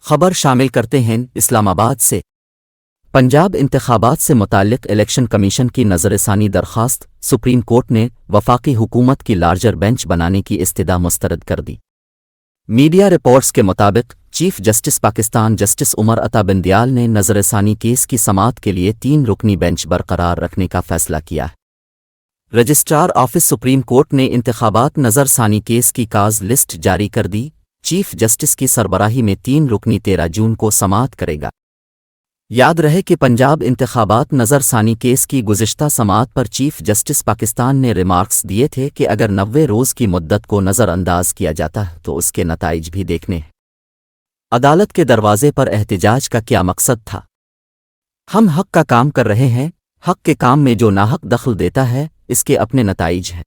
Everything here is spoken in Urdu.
خبر شامل کرتے ہیں اسلام آباد سے۔ پنجاب انتخابات سے متعلق الیکشن کمیشن کی نظر ثانی درخواست سپریم کورٹ نے وفاقی حکومت کی لارجر بینچ بنانے کی استدعا مسترد کر دی۔ میڈیا رپورٹس کے مطابق chief justice Pakistan justice Umar Ata Bandial نے نظر ثانی کیس کی سماعت کے لیے 3 رکنی بینچ برقرار رکھنے کا فیصلہ کیا ہے۔ رجسٹرار آفس سپریم کورٹ نے انتخابات نظر ثانی کیس کی کاز لسٹ جاری کر دی۔ چیف جسٹس کی سربراہی میں 3 رکنی 13 جون کو سماعت کرے گا۔ یاد رہے کہ پنجاب انتخابات نظر ثانی کیس کی گزشتہ سماعت پر چیف جسٹس پاکستان نے ریمارکس دیے تھے کہ اگر 90 روز کی مدت کو نظر انداز کیا جاتا ہے تو اس کے نتائج بھی دیکھنے ہیں۔ عدالت کے دروازے پر احتجاج کا کیا مقصد تھا؟ ہم حق کا کام کر رہے ہیں، حق کے کام میں جو ناحق دخل دیتا ہے اس کے اپنے نتائج ہیں۔